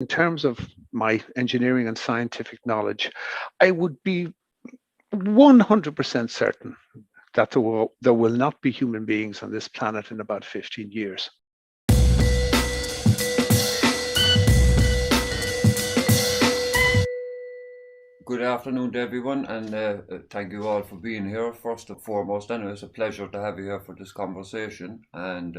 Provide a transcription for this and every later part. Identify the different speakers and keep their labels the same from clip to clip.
Speaker 1: in terms of my engineering and scientific knowledge, I would be 100% certain that there will not be human beings on this planet in about 15 years.
Speaker 2: Good afternoon to everyone, and thank you all for being here. First and foremost, anyway, it's a pleasure to have you here for this conversation. And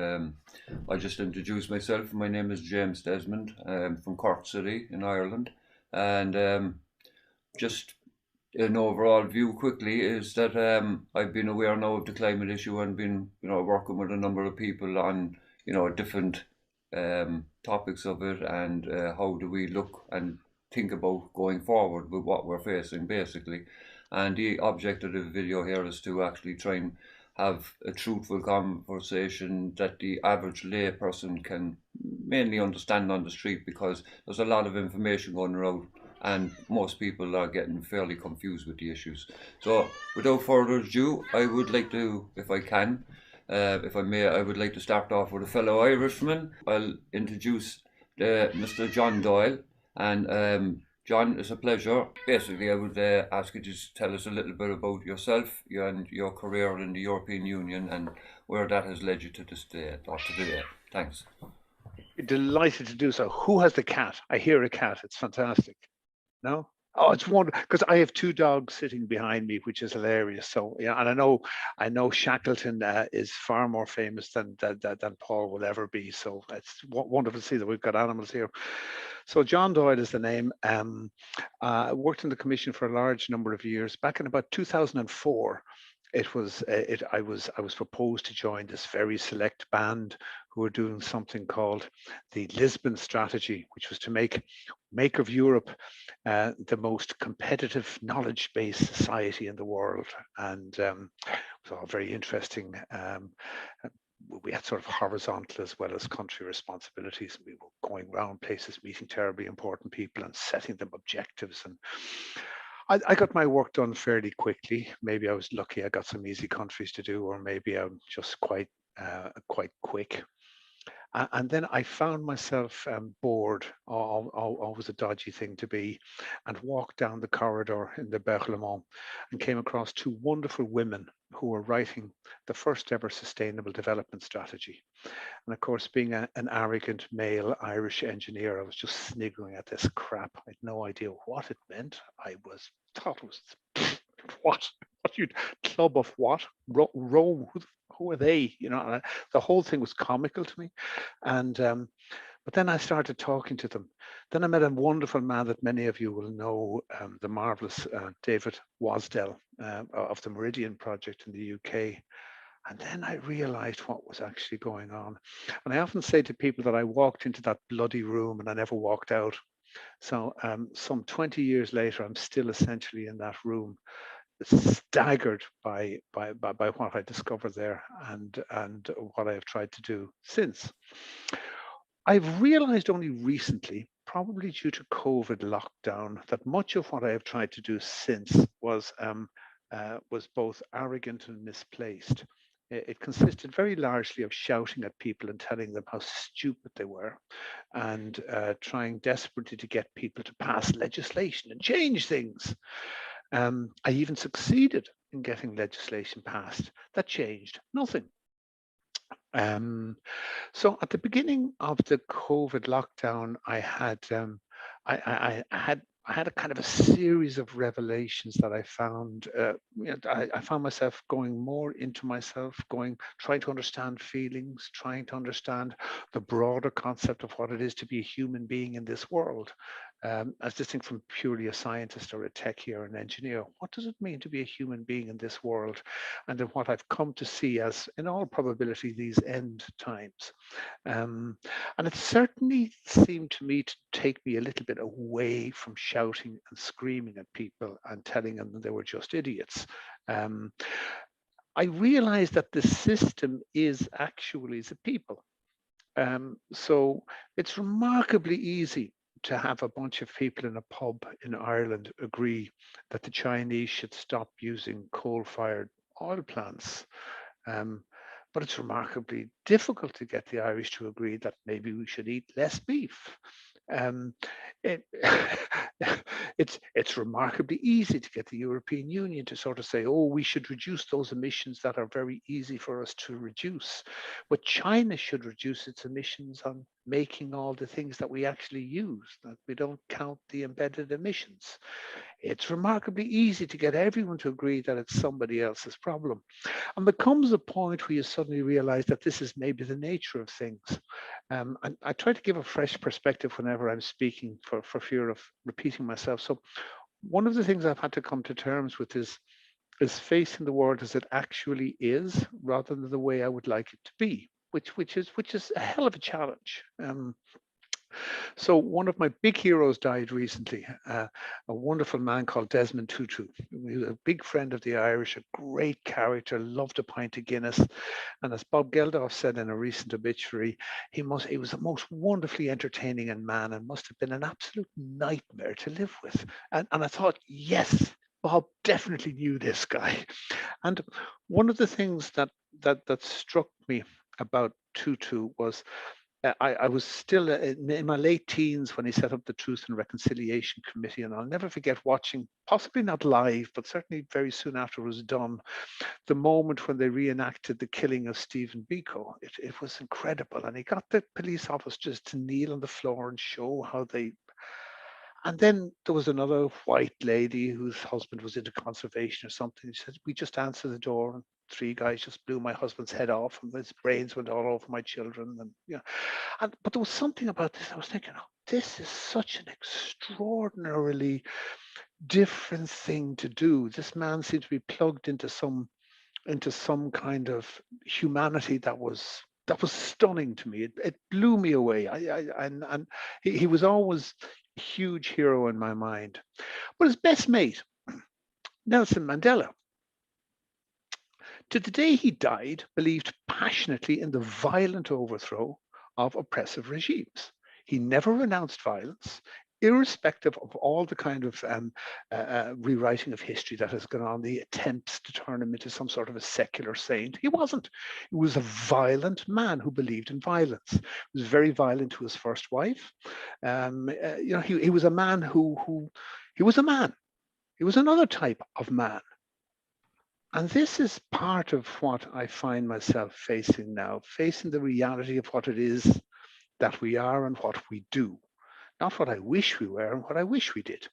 Speaker 2: I'll just introduce myself. My name is James Desmond. I'm from Cork City in Ireland. And just an overall view quickly is that I've been aware now of the climate issue and been, working with a number of people on, different topics of it and how do we look and think about going forward with what we're facing, basically. And the object of the video here is to actually try and have a truthful conversation that the average lay person can mainly understand on the street, because there's a lot of information going around and most people are getting fairly confused with the issues. So, without further ado, I would like to, if I may, I would like to start off with a fellow Irishman. I'll introduce Mr. John Doyle. And John, it's a pleasure. Basically, I would ask you to just tell us a little bit about yourself and your career in the European Union and where that has led you to this day or to today. Thanks.
Speaker 1: Delighted to do so. Who has the cat? I hear a cat. It's fantastic. No? Oh, it's wonderful because I have two dogs sitting behind me, which is hilarious. So yeah, and I know Shackleton is far more famous than Paul will ever be. So it's wonderful to see that we've got animals here. So John Doyle is the name. Worked in the commission for a large number of years. Back in about 2004, I was proposed to join this very select band who were doing something called the Lisbon strategy, which was to make of Europe the most competitive knowledge-based society in the world. And it was all very interesting. We had sort of horizontal as well as country responsibilities. We were going around places, meeting terribly important people and setting them objectives. And I got my work done fairly quickly. Maybe I was lucky I got some easy countries to do, or maybe I'm just quite quick. And then I found myself bored, always a dodgy thing to be, and walked down the corridor in the Berlaymont and came across two wonderful women who were writing the first ever sustainable development strategy. And of course, being an arrogant male Irish engineer, I was just sniggering at this crap. I had no idea what it meant. Thought it was what? What you club of what? Rome? Who are they? The whole thing was comical to me. And but then I started talking to them. Then I met a wonderful man that many of you will know, the marvelous David Wasdell of the Meridian Project in the UK. And then I realized what was actually going on. And I often say to people that I walked into that bloody room and I never walked out. So some 20 years later, I'm still essentially in that room, staggered by what I discovered there and what I have tried to do since. I've realized only recently, probably due to COVID lockdown, that much of what I have tried to do since was both arrogant and misplaced. It consisted very largely of shouting at people and telling them how stupid they were, and trying desperately to get people to pass legislation and change things. I even succeeded in getting legislation passed that changed nothing. Um, so at the beginning of the COVID lockdown, I had a kind of a series of revelations that I found. I found myself going more into myself, trying to understand feelings, trying to understand the broader concept of what it is to be a human being in this world, as distinct from purely a scientist or a techie or an engineer. What does it mean to be a human being in this world? And then what I've come to see as, in all probability, these end times. Um, and it certainly seemed to me to take me a little bit away from shouting and screaming at people and telling them that they were just idiots. Um, I realized that the system is actually the people. So it's remarkably easy to have a bunch of people in a pub in Ireland agree that the Chinese should stop using coal-fired oil plants. Um, but it's remarkably difficult to get the Irish to agree that maybe we should eat less beef. Um, it, it's remarkably easy to get the European Union to sort of say, oh, we should reduce those emissions that are very easy for us to reduce. But China should reduce its emissions on making all the things that we actually use, that we don't count the embedded emissions. It's remarkably easy to get everyone to agree that it's somebody else's problem. And there comes a point where you suddenly realize that this is maybe the nature of things. And I try to give a fresh perspective whenever I'm speaking for fear of repeating myself. So one of the things I've had to come to terms with is facing the world as it actually is, rather than the way I would like it to be, which is a hell of a challenge. So one of my big heroes died recently, a wonderful man called Desmond Tutu. He was a big friend of the Irish, a great character, loved a pint of Guinness. And as Bob Geldof said in a recent obituary, he was the most wonderfully entertaining man and must have been an absolute nightmare to live with. And I thought, yes, Bob definitely knew this guy. And one of the things that struck me about Tutu was I was still in my late teens when he set up the Truth and Reconciliation Committee, and I'll never forget watching, possibly not live, but certainly very soon after it was done, the moment when they reenacted the killing of Stephen Biko. It was incredible, and he got the police officers to kneel on the floor and show how they. And then there was another white lady whose husband was into conservation or something. She said, we just answered the door and three guys just blew my husband's head off and his brains went all over my children. And yeah, but there was something about this. I was thinking, oh, this is such an extraordinarily different thing to do. This man seemed to be plugged into some kind of humanity that was stunning to me. It blew me away. And he was always a huge hero in my mind. But his best mate, Nelson Mandela, to the day he died, believed passionately in the violent overthrow of oppressive regimes. He never renounced violence, irrespective of all the kind of rewriting of history that has gone on, the attempts to turn him into some sort of a secular saint. He wasn't. He was a violent man who believed in violence. He was very violent to his first wife. He was a man he was a man. He was another type of man. And this is part of what I find myself facing now, facing the reality of what it is that we are and what we do, not what I wish we were and what I wish we did.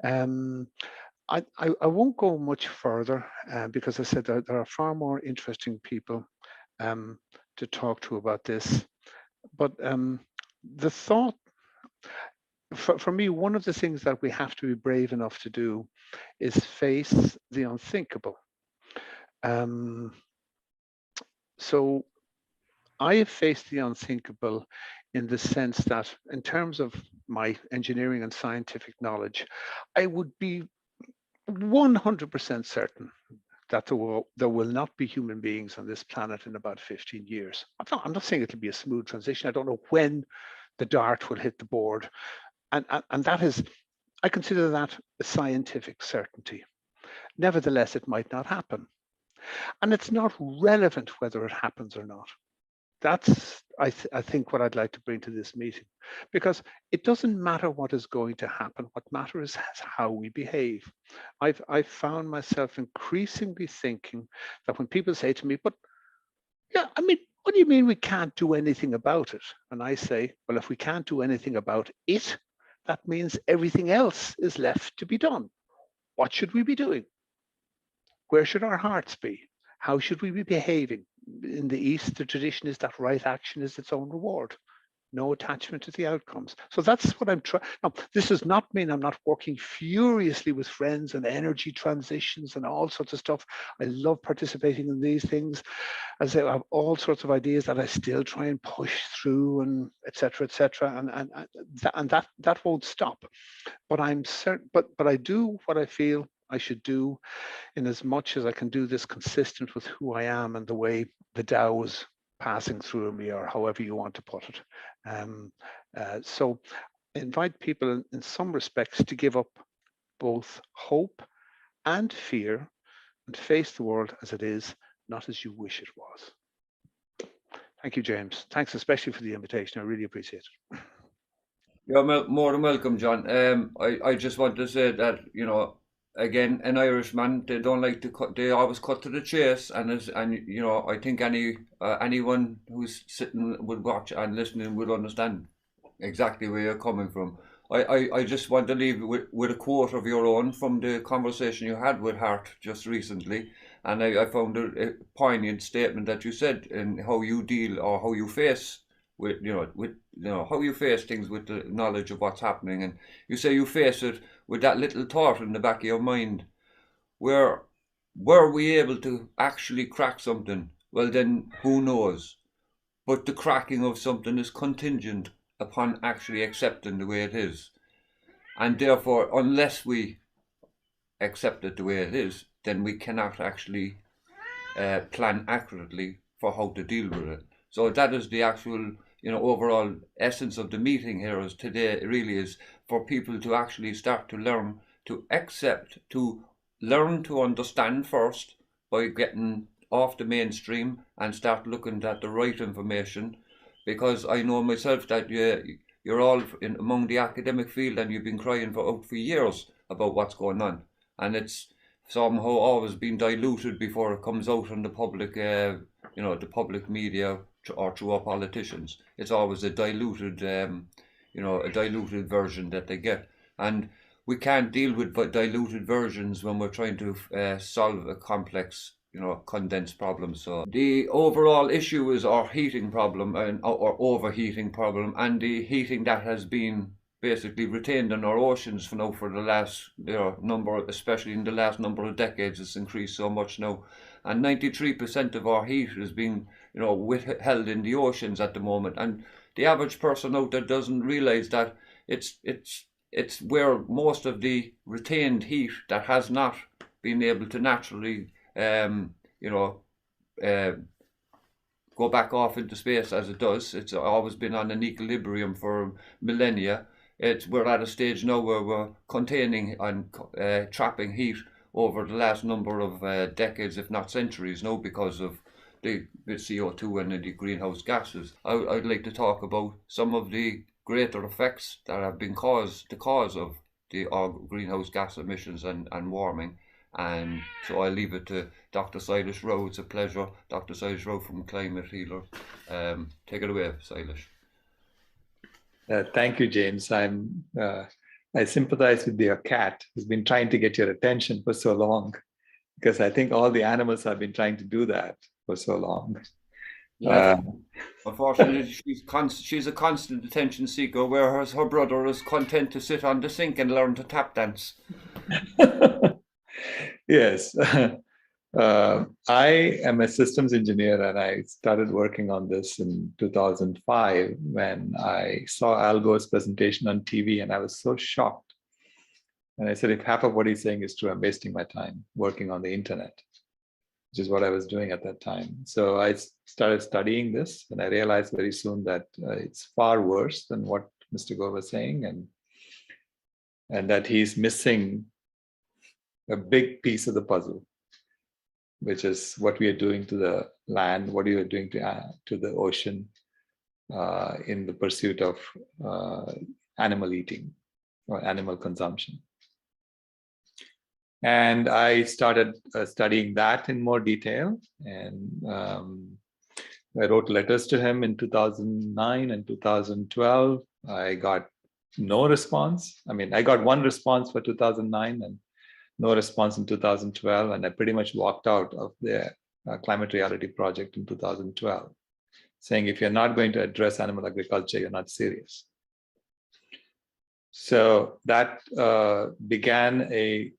Speaker 1: Um, I won't go much further because I said that there are far more interesting people to talk to about this. But the thought, for me, one of the things that we have to be brave enough to do is face the unthinkable. So I have faced the unthinkable in the sense that, in terms of my engineering and scientific knowledge, I would be 100% certain that there will not be human beings on this planet in about 15 years. I'm not saying it'll be a smooth transition. I don't know when the dart will hit the board. And that is, I consider that a scientific certainty. Nevertheless, it might not happen. And it's not relevant whether it happens or not. That's, I think, what I'd like to bring to this meeting, because it doesn't matter what is going to happen. What matters is how we behave. I've found myself increasingly thinking that when people say to me, but yeah, I mean, what do you mean we can't do anything about it? And I say, well, if we can't do anything about it, that means everything else is left to be done. What should we be doing? Where should our hearts be? How should we be behaving? In the East, the tradition is that right action is its own reward. No attachment to the outcomes. So that's what I'm trying. Now, this does not mean I'm not working furiously with friends and energy transitions and all sorts of stuff. I love participating in these things. As I have all sorts of ideas that I still try and push through, and et cetera, and that won't stop. But I'm certain. But I do what I feel I should do, in as much as I can do this consistent with who I am and the way the Tao is passing through me, or however you want to put it. So invite people in some respects to give up both hope and fear and face the world as it is, not as you wish it was. Thank you, James. Thanks especially for the invitation. I really appreciate it.
Speaker 2: You're more than welcome, John. I just want to say that, again, an Irishman, they don't like to cut, they always cut to the chase. And I think anyone who's sitting would watch and listening would understand exactly where you're coming from. I just want to leave with a quote of your own from the conversation you had with Hart just recently. And I found a poignant statement that you said in how you deal or how you face how you face things with the knowledge of what's happening. And you say you face it with that little thought in the back of your mind, where were we able to actually crack something? Well, then who knows? But the cracking of something is contingent upon actually accepting the way it is. And therefore, unless we accept it the way it is, then we cannot actually plan accurately for how to deal with it. So that is the actual, overall essence of the meeting here is today really is for people to actually start to learn to accept, to learn to understand first by getting off the mainstream and start looking at the right information. Because I know myself that you're all among the academic field and you've been crying for years about what's going on. And it's somehow always been diluted before it comes out on the public, the public media or through our politicians. It's always a diluted, a diluted version that they get. And we can't deal with diluted versions when we're trying to solve a complex, condensed problem. So the overall issue is our heating problem or overheating problem, and the heating that has been basically retained in our oceans for the last number, especially in the last number of decades, it's increased so much now, and 93% of our heat is being withheld in the oceans at the moment. And the average person out there doesn't realize that it's where most of the retained heat that has not been able to naturally go back off into space as it does. It's always been on an equilibrium for millennia. We're at a stage now where we're containing and trapping heat over the last number of decades, if not centuries now, because of the CO2 and the greenhouse gases. I'd like to talk about some of the greater effects that have been the cause of the greenhouse gas emissions and warming. And so I'll leave it to Dr. Sailesh Rao. It's a pleasure. Dr. Sailesh Rao from Climate Healer. Take it away, Sailesh.
Speaker 3: Thank you, James. I sympathize with your cat who's been trying to get your attention for so long, because I think all the animals have been trying to do that for so long.
Speaker 2: Yeah, unfortunately, she's a constant attention seeker, whereas her brother is content to sit on the sink and learn to tap dance.
Speaker 3: Yes. I am a systems engineer, and I started working on this in 2005 when I saw Al Gore's presentation on TV, and I was so shocked. And I said, if half of what he's saying is true, I'm wasting my time working on the internet, which is what I was doing at that time. So I started studying this, and I realized very soon that it's far worse than what Mr. Gore was saying, and that he's missing a big piece of the puzzle, which is what we are doing to the land, what we are doing to the ocean in the pursuit of animal eating or animal consumption. And I started studying that in more detail, and I wrote letters to him in 2009 and 2012. I got no response. I mean, I got one response for 2009 and no response in 2012, and I pretty much walked out of the Climate Reality Project in 2012, saying if you're not going to address animal agriculture, you're not serious. So that began a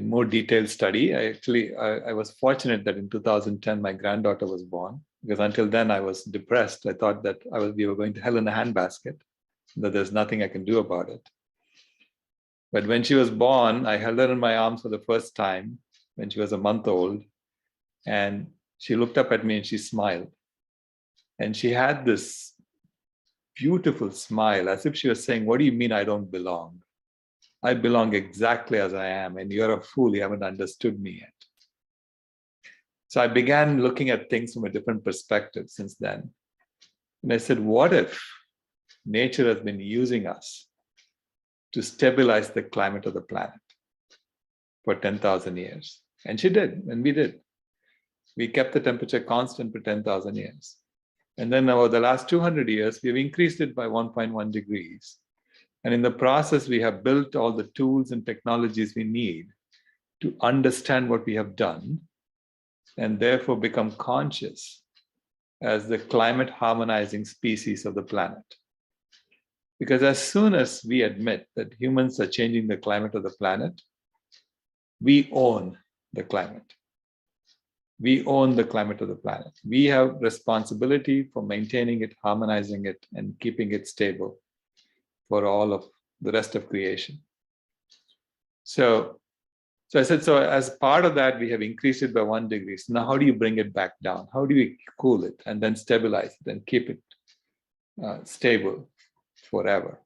Speaker 3: more detailed study. I was fortunate that in 2010 my granddaughter was born, because until then I was depressed. I thought that we were going to hell in a handbasket, that there's nothing I can do about it. But when she was born, I held her in my arms for the first time when she was a month old. And she looked up at me and she smiled. And she had this beautiful smile, as if she was saying, what do you mean I don't belong? I belong exactly as I am, and you're a fool, you haven't understood me yet. So I began looking at things from a different perspective since then. And I said, what if nature has been using us to stabilize the climate of the planet for 10,000 years. And she did, and we did. We kept the temperature constant for 10,000 years. And then over the last 200 years, we've increased it by 1.1 degrees. And in the process, we have built all the tools and technologies we need to understand what we have done and therefore become conscious as the climate harmonizing species of the planet. Because as soon as we admit that humans are changing the climate of the planet, we own the climate. We own the climate of the planet. We have responsibility for maintaining it, harmonizing it, and keeping it stable for all of the rest of creation. So I said, so as part of that, we have increased it by 1 degree. So now how do you bring it back down? How do you cool it and then stabilize it and keep it stable forever?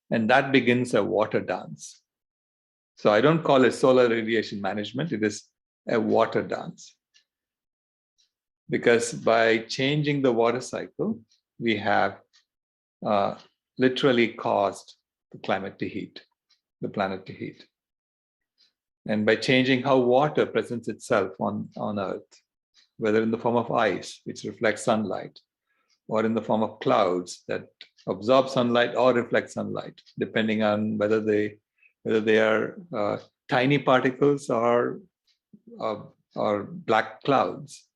Speaker 3: And that begins a water dance. So I don't call it solar radiation management. It is a water dance. Because by changing the water cycle, we have literally caused the climate to heat, the planet to heat. And by changing how water presents itself on Earth, whether in the form of ice, which reflects sunlight, or in the form of clouds that absorb sunlight or reflect sunlight, depending on whether they are tiny particles or black clouds.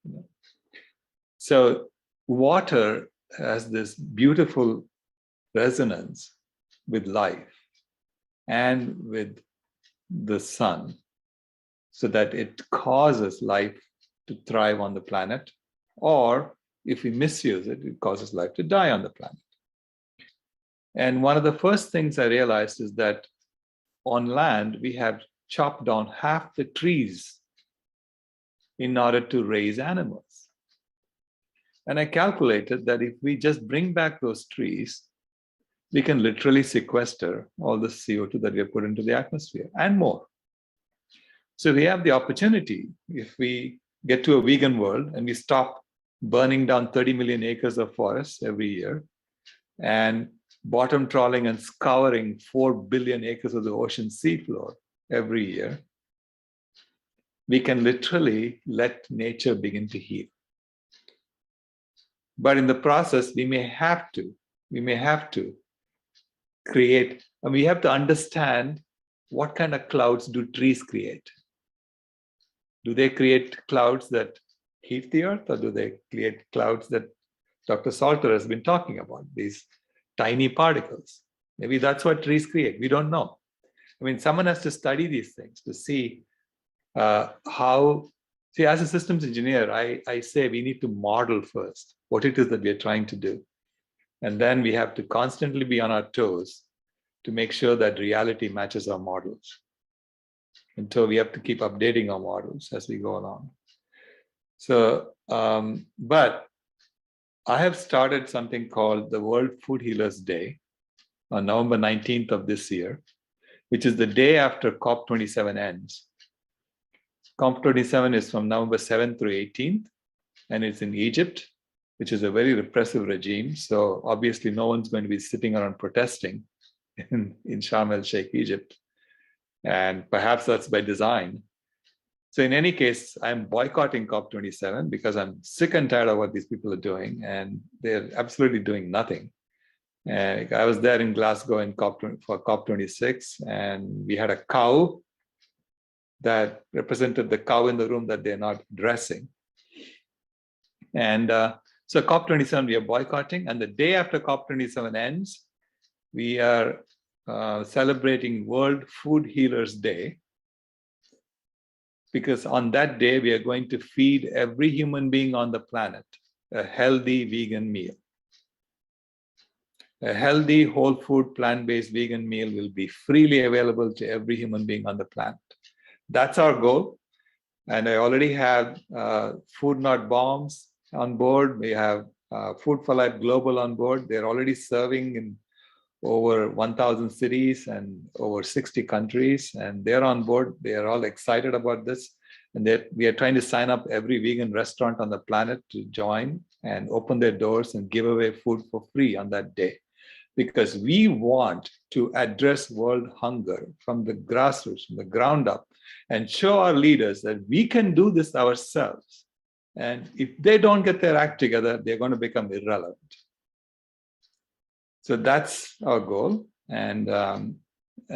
Speaker 3: So water has this beautiful resonance with life and with the sun, so that it causes life to thrive on the planet, or if we misuse it, it causes life to die on the planet. And one of the first things I realized is that on land, we have chopped down half the trees in order to raise animals. And I calculated that if we just bring back those trees, we can literally sequester all the CO2 that we have put into the atmosphere and more. So we have the opportunity, if we get to a vegan world and we stop burning down 30 million acres of forests every year and bottom trawling and scouring 4 billion acres of the ocean seafloor every year, we can literally let nature begin to heal. But in the process, we may have to create, and we have to understand what kind of clouds do trees create. Do they create clouds that heat the earth, or do they create clouds that Dr. Salter has been talking about, these tiny particles? Maybe that's what trees create. We don't know. I mean, someone has to study these things to see how. See, as a systems engineer, I say we need to model first what it is that we are trying to do. And then we have to constantly be on our toes to make sure that reality matches our models. And so we have to keep updating our models as we go along. So, but I have started something called the World Food Healers Day on November 19th of this year, which is the day after COP27 ends. COP27 is from November 7th through 18th, and it's in Egypt, which is a very repressive regime. So obviously no one's going to be sitting around protesting in Sharm el-Sheikh, Egypt. And perhaps that's by design. So in any case, I'm boycotting COP27 because I'm sick and tired of what these people are doing, and they're absolutely doing nothing. And I was there in Glasgow for COP26, and we had a cow that represented the cow in the room that they're not addressing. And so COP27 we are boycotting, and the day after COP27 ends, we are celebrating World Food Healers Day, because on that day, we are going to feed every human being on the planet a healthy vegan meal. A healthy, whole food, plant-based vegan meal will be freely available to every human being on the planet. That's our goal. And I already have Food Not Bombs on board. We have Food for Life Global on board. They're already serving in over 1,000 cities and over 60 countries, and they're on board. They are all excited about this. And we are trying to sign up every vegan restaurant on the planet to join and open their doors and give away food for free on that day. Because we want to address world hunger from the grassroots, from the ground up, and show our leaders that we can do this ourselves. And if they don't get their act together, they're going to become irrelevant. So that's our goal. And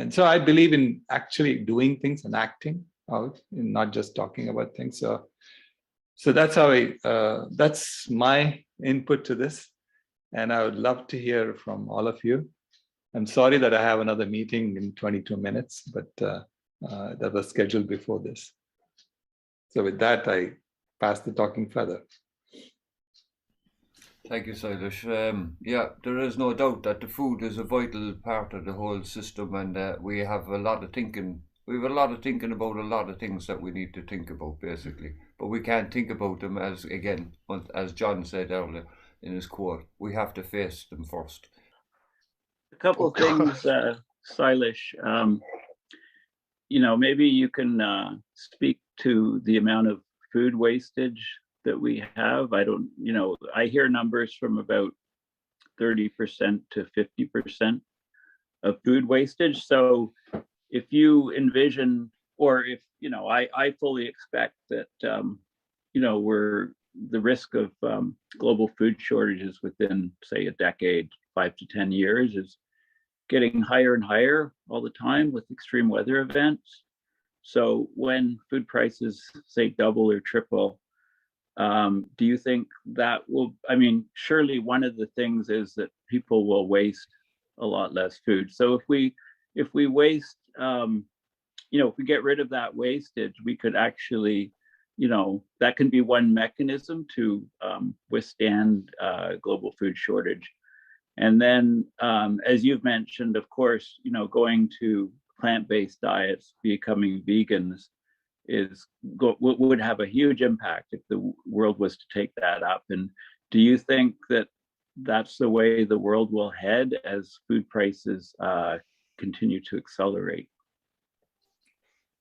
Speaker 3: so I believe in actually doing things and acting out, and not just talking about things. So that's how that's my input to this. And I would love to hear from all of you. I'm sorry that I have another meeting in 22 minutes, but that was scheduled before this. So with that, I pass the talking feather.
Speaker 2: Thank you, Sailesh. Yeah, there is no doubt that the food is a vital part of the whole system, and we have a lot of thinking. We have a lot of thinking about a lot of things that we need to think about, basically. But we can't think about them as John said earlier in his quote, we have to face them first.
Speaker 4: A couple of things, Sailesh. Maybe you can speak to the amount of food wastage that we have. I hear numbers from about 30% to 50% of food wastage. So if you envision, or if, I fully expect that, the risk of global food shortages within, say, a decade, 5 to 10 years is getting higher and higher all the time with extreme weather events. So when food prices, say, double or triple, do you think that will, surely one of the things is that people will waste a lot less food. So if we waste, if we get rid of that wastage, we could actually, that can be one mechanism to withstand global food shortage. And then, as you've mentioned, of course, going to plant-based diets, becoming vegans, would have a huge impact if the world was to take that up. And do you think that that's the way the world will head as food prices continue to accelerate?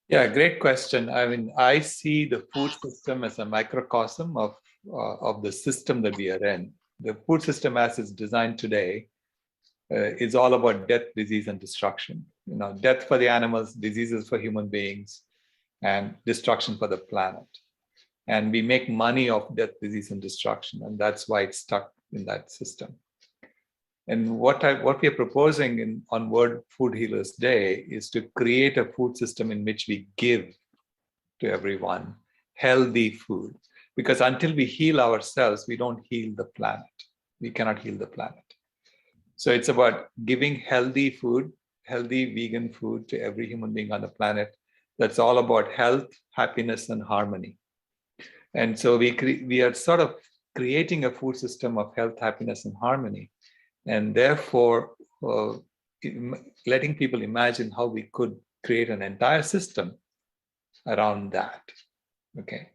Speaker 3: Yeah, great question. I see the food system as a microcosm of the system that we are in. The food system as it's designed today is all about death, disease, and destruction. Death for the animals, diseases for human beings, and destruction for the planet. And we make money off death, disease, and destruction, and that's why it's stuck in that system. And what we are proposing on World Food Healers Day is to create a food system in which we give to everyone healthy food. Because until we heal ourselves, we don't heal the planet. We cannot heal the planet. So it's about giving healthy food, healthy vegan food to every human being on the planet. That's all about health, happiness, and harmony. And so we are sort of creating a food system of health, happiness, and harmony. And therefore, letting people imagine how we could create an entire system around that. Okay,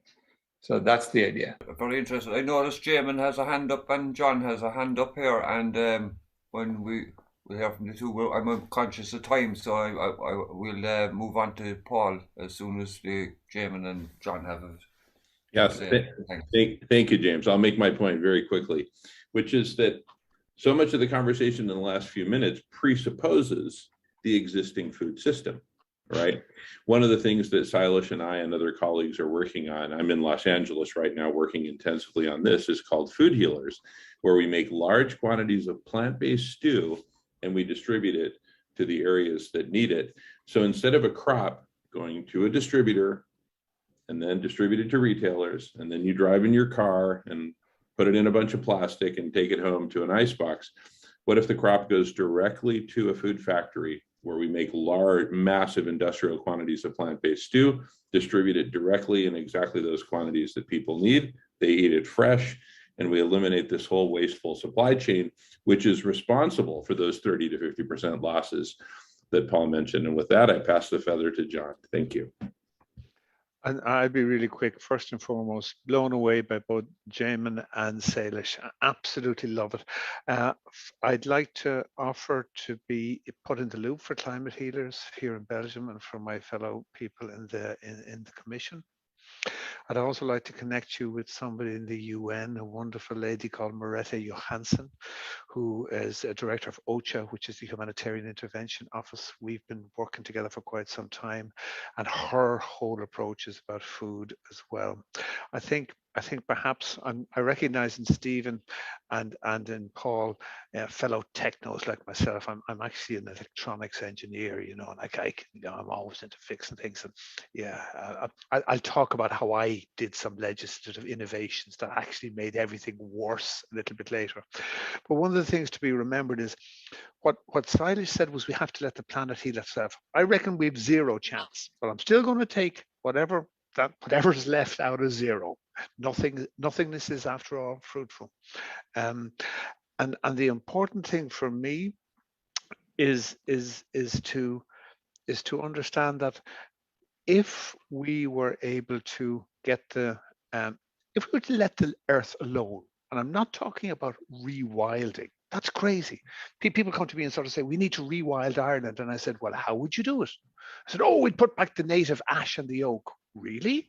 Speaker 3: so that's the idea.
Speaker 2: Very interesting. I noticed Jamin has a hand up and John has a hand up here. And when we hear from the two, I'm conscious of time, so I will move on to Paul as soon as Jamin and John have it.
Speaker 5: Yes, thank you, James. I'll make my point very quickly, which is that so much of the conversation in the last few minutes presupposes the existing food system, right? One of the things that Sailesh and I and other colleagues are working on, I'm in Los Angeles right now working intensively on this, is called Food Healers, where we make large quantities of plant-based stew and we distribute it to the areas that need it. So instead of a crop going to a distributor and then distributed to retailers, and then you drive in your car and put it in a bunch of plastic and take it home to an icebox. What if the crop goes directly to a food factory where we make large, massive industrial quantities of plant-based stew, distribute it directly in exactly those quantities that people need, they eat it fresh, and we eliminate this whole wasteful supply chain, which is responsible for those 30 to 50% losses that Paul mentioned. And with that, I pass the feather to John. Thank you.
Speaker 1: And I'll be really quick. First and foremost, blown away by both Jamin and Sailesh. I absolutely love it. I'd like to offer to be put in the loop for climate healers here in Belgium and for my fellow people in the commission. I'd also like to connect you with somebody in the UN, a wonderful lady called Maretta Johansson, who is a director of OCHA, which is the Humanitarian Intervention Office. We've been working together for quite some time, and her whole approach is about food as well. I think perhaps I recognize in Stephen and in Paul, fellow technos like myself. I'm actually an electronics engineer, you know, and I'm always into fixing things. And yeah, I'll talk about how I did some legislative innovations that actually made everything worse a little bit later. But one of the things to be remembered is what Sailesh said was we have to let the planet heal itself. I reckon we've zero chance, but I'm still going to take whatever's left out of zero. Nothingness is, after all, fruitful. And the important thing for me is to understand that if we were able to get if we were to let the earth alone, and I'm not talking about rewilding. That's crazy. People come to me and sort of say, we need to rewild Ireland. And I said, well, how would you do it? I said, oh, we'd put back the native ash and the oak. Really?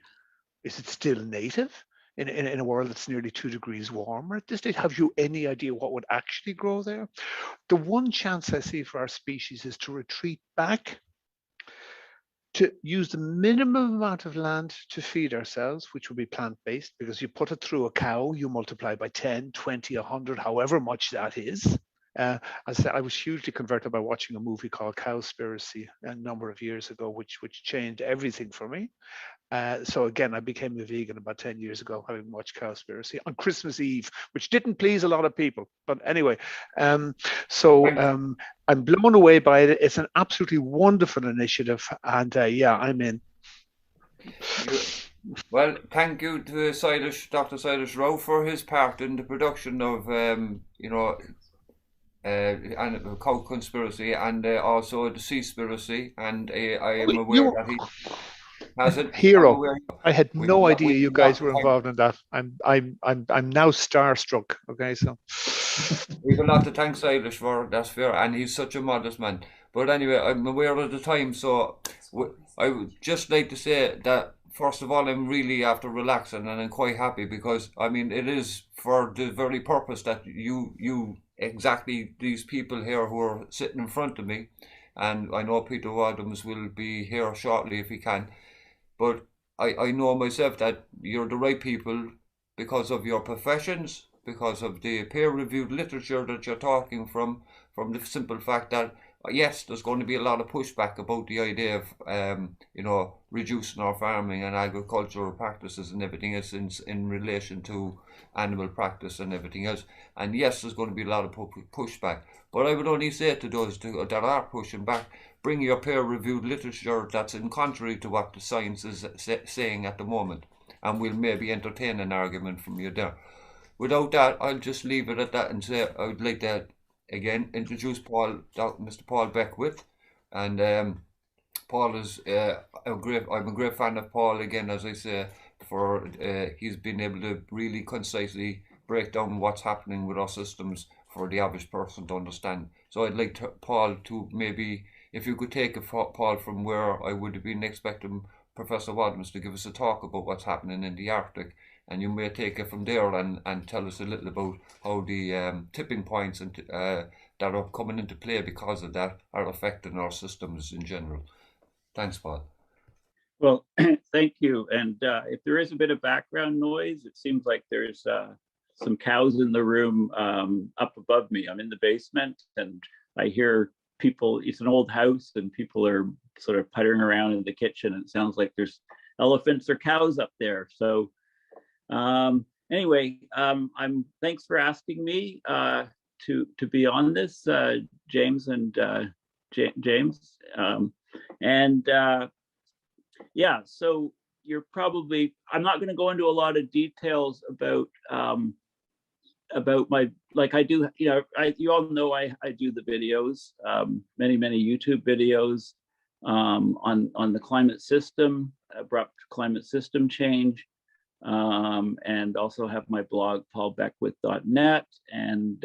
Speaker 1: Is it still native in a world that's nearly 2 degrees warmer at this stage? Have you any idea what would actually grow there? The one chance I see for our species is to retreat back, to use the minimum amount of land to feed ourselves, which would be plant-based, because you put it through a cow, you multiply by 10, 20, 100, however much that is. As I said, I was hugely converted by watching a movie called Cowspiracy a number of years ago, which changed everything for me. So again, I became a vegan about 10 years ago, having watched Cowspiracy on Christmas Eve, which didn't please a lot of people. But anyway, I'm blown away by it. It's an absolutely wonderful initiative. And yeah, I'm in.
Speaker 2: Well, thank you to Sailesh, Dr. Sailesh Rao, for his part in the production of, and Cowspiracy, and also the Seaspiracy. And I am aware that he has it.
Speaker 1: Hero. I had no idea you guys were involved in that. I'm now starstruck. Okay, so
Speaker 2: we've a lot to thank Sailesh for. That's fair, and he's such a modest man. But anyway, I'm aware of the time, so I would just like to say that first of all, I'm really after relaxing, and I'm quite happy because I mean it is for the very purpose that you exactly these people here who are sitting in front of me, and I know Peter Wadhams will be here shortly if he can. But I know myself that you're the right people because of your professions, because of the peer-reviewed literature that you're talking from the simple fact that, yes, there's going to be a lot of pushback about the idea of, reducing our farming and agricultural practices and everything else in relation to animal practice and everything else. And yes, there's going to be a lot of pushback. But I would only say to those that are pushing back, bring your peer-reviewed literature that's in contrary to what the science is saying at the moment, and we'll maybe entertain an argument from you there. Without that, I'll just leave it at that and say I would like to again introduce Mr. Paul Beckwith, and Paul is I'm a great fan of Paul again, as I say, for he's been able to really concisely break down what's happening with our systems for the average person to understand. So I'd like Paul to maybe, if you could take Paul from where I would have been expecting Professor Wadhams to give us a talk about what's happening in the Arctic, and you may take it from there and tell us a little about how the tipping points and that are coming into play because of that are affecting our systems in general. Thanks, Paul.
Speaker 4: Well, thank you. And if there is a bit of background noise, it seems like there's some cows in the room up above me. I'm in the basement and I hear people, it's an old house and people are sort of puttering around in the kitchen. And it sounds like there's elephants or cows up there. So anyway, thanks for asking me to be on this, James and James. Yeah, so you're probably, I'm not going to go into a lot of details about my, like I do, you all know I do the videos, many YouTube videos on the climate system, abrupt climate system change, and also have my blog, paulbeckwith.net. And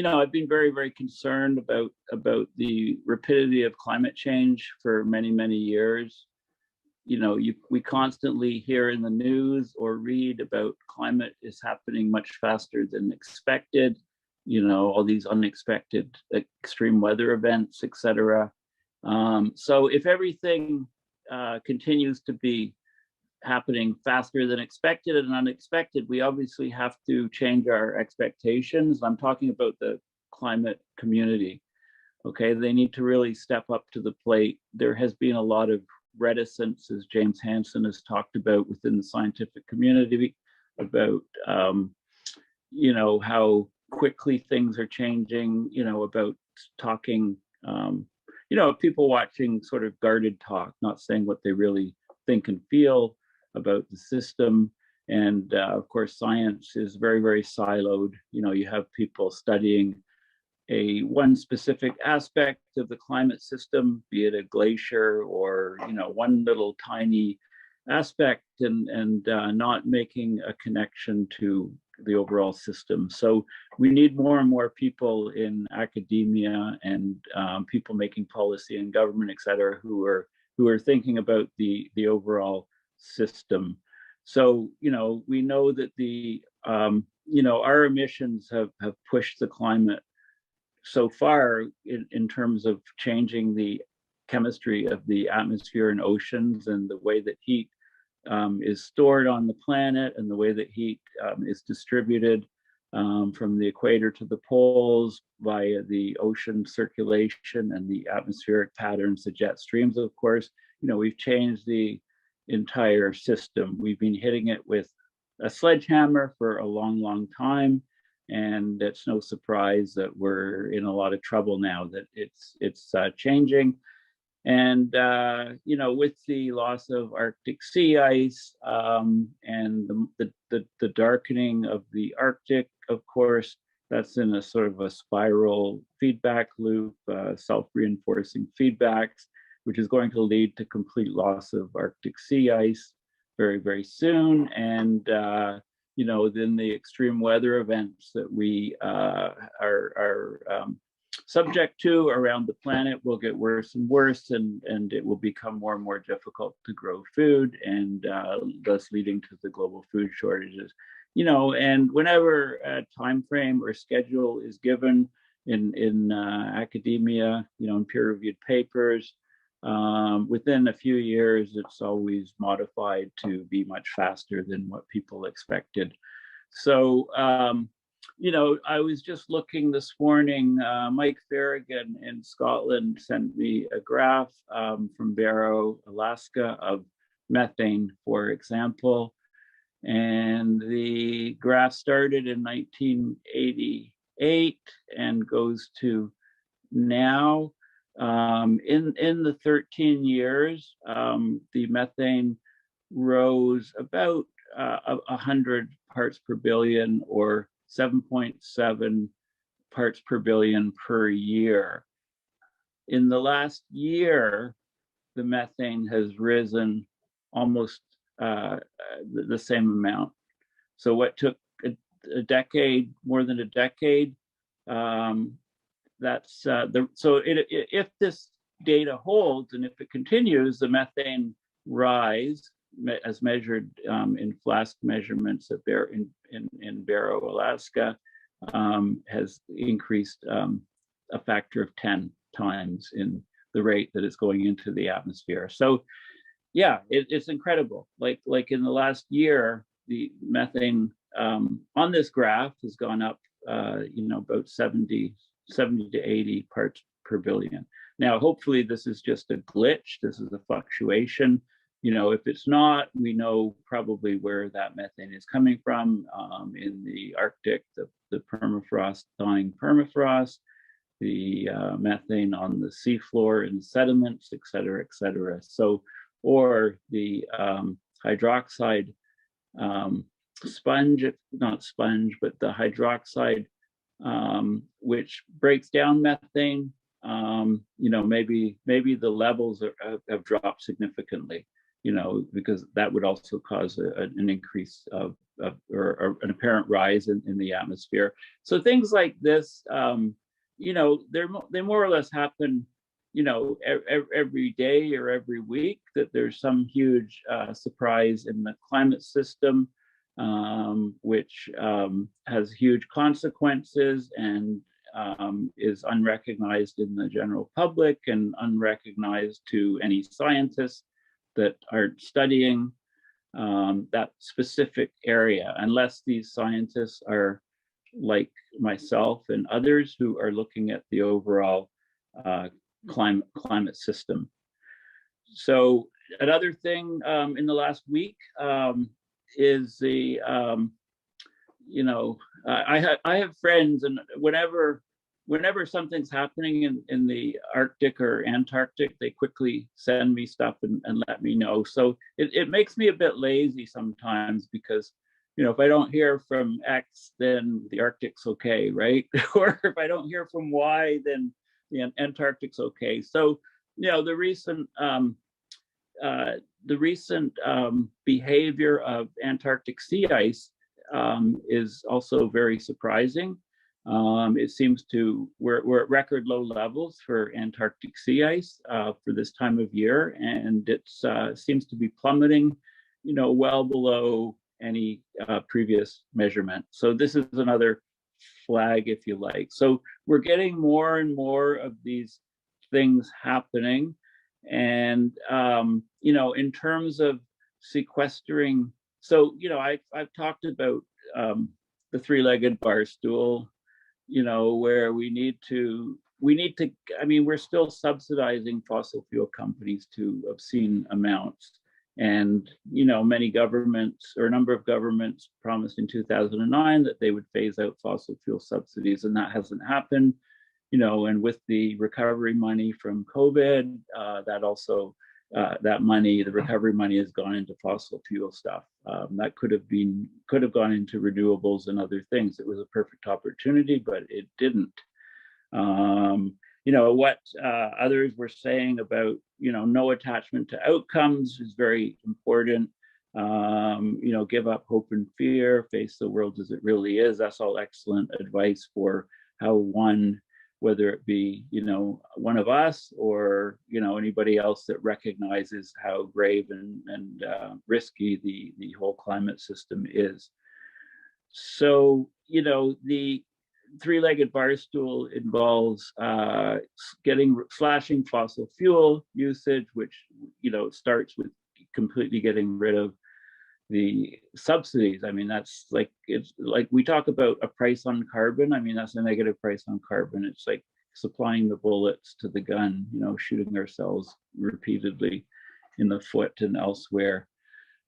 Speaker 4: I've been very concerned about the rapidity of climate change for many years. we constantly hear in the news or read about climate is happening much faster than expected, all these unexpected extreme weather events, etc. So if everything continues to be happening faster than expected and unexpected, we obviously have to change our expectations. I'm talking about the climate community. Okay, they need to really step up to the plate. There has been a lot of reticence, as James Hansen has talked about within the scientific community, about how quickly things are changing, about talking, people watching sort of guarded talk, not saying what they really think and feel about the system. And of course, science is very, very siloed. You have people studying one specific aspect of the climate system, be it a glacier or one little tiny aspect, and not making a connection to the overall system. So we need more and more people in academia and people making policy in government, et cetera, who are thinking about the overall system. So we know that our emissions have pushed the climate so far in terms of changing the chemistry of the atmosphere and oceans, and the way that heat is stored on the planet, and the way that heat is distributed from the equator to the poles via the ocean circulation and the atmospheric patterns, the jet streams, of course. We've changed the entire system. We've been hitting it with a sledgehammer for a long, long time. And it's no surprise that we're in a lot of trouble now, that it's changing. And, with the loss of Arctic sea ice and the darkening of the Arctic, of course, that's in a sort of a spiral feedback loop, self-reinforcing feedbacks, which is going to lead to complete loss of Arctic sea ice very, very soon. And, then the extreme weather events that we are subject to around the planet will get worse and worse, and it will become more and more difficult to grow food, and thus leading to the global food shortages. And whenever a time frame or schedule is given in academia, in peer-reviewed papers, within a few years, it's always modified to be much faster than what people expected. So, I was just looking this morning, Mike Farragon in Scotland sent me a graph from Barrow, Alaska, of methane, for example. And the graph started in 1988 and goes to now. In the 13 years, the methane rose about 100 parts per billion, or 7.7 parts per billion per year. In the last year, the methane has risen almost the same amount. So what took a decade, more than a decade, that's if this data holds, and if it continues, the methane rise, as measured in flask measurements at in Barrow, Alaska, has increased a factor of 10 times in the rate that it's going into the atmosphere. So yeah, it's incredible. Like in the last year, the methane on this graph has gone up about 70 to 80 parts per billion. Now, hopefully this is just a glitch. This is a fluctuation. If it's not, we know probably where that methane is coming from in the Arctic, the permafrost, dying permafrost, the methane on the seafloor and sediments, et cetera, et cetera. So, or the hydroxide sponge, not sponge, but the hydroxide, which breaks down methane. Maybe the levels have dropped significantly, because that would also cause an increase of or an apparent rise in the atmosphere. So things like this, they more or less happen every day or every week that there's some huge surprise in the climate system, which has huge consequences and is unrecognized in the general public and unrecognized to any scientists that are studying that specific area, unless these scientists are like myself and others who are looking at the overall climate system. So another thing in the last week is the I have friends, and whenever something's happening in the Arctic or Antarctic, they quickly send me stuff and let me know. So it makes me a bit lazy sometimes, because if I don't hear from X, then the Arctic's okay, right? Or if I don't hear from Y, then the Antarctic's okay. So the recent behavior of Antarctic sea ice is also very surprising. It seems we're at record low levels for Antarctic sea ice for this time of year, and it seems to be plummeting, well below any previous measurement. So this is another flag, if you like. So we're getting more and more of these things happening, and in terms of sequestering. So I've talked about the three-legged bar stool, where we need to. I mean, we're still subsidizing fossil fuel companies to obscene amounts. And, many governments, or a number of governments, promised in 2009 that they would phase out fossil fuel subsidies, and that hasn't happened. And with the recovery money from COVID, that also, the recovery money has gone into fossil fuel stuff. That could have gone into renewables and other things. It was a perfect opportunity, but it didn't. What others were saying about, no attachment to outcomes is very important. Give up hope and fear, face the world as it really is. That's all excellent advice for how one, whether it be, one of us or, anybody else that recognizes how grave and risky the whole climate system is. So, the three-legged bar stool involves slashing fossil fuel usage, which starts with completely getting rid of the subsidies. I mean, it's like we talk about a price on carbon. I mean, that's a negative price on carbon. It's like supplying the bullets to the gun, shooting ourselves repeatedly in the foot and elsewhere.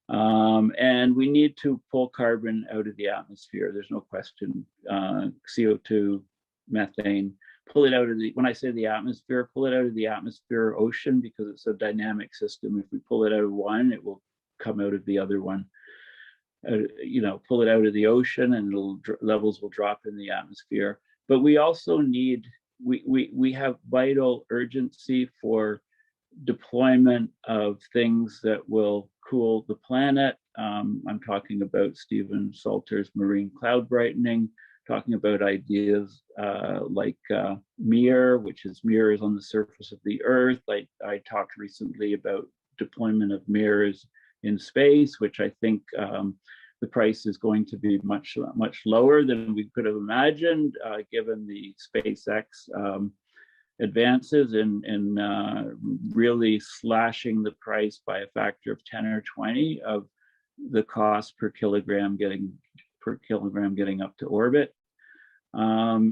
Speaker 4: And we need to pull carbon out of the atmosphere. There's no question. CO2, methane, pull it out of when I say the atmosphere, pull it out of the atmosphere or ocean, because it's a dynamic system. If we pull it out of one, it will come out of the other one. Pull it out of the ocean and levels will drop in the atmosphere. But we also need, we have vital urgency for deployment of things that will cool the planet. I'm talking about Stephen Salter's marine cloud brightening, talking about ideas like MER, which is mirrors on the surface of the Earth. I talked recently about deployment of mirrors in space, which I think the price is going to be much lower than we could have imagined, given the SpaceX advances in really slashing the price by a factor of 10 or 20 of the cost per kilogram getting up to orbit. So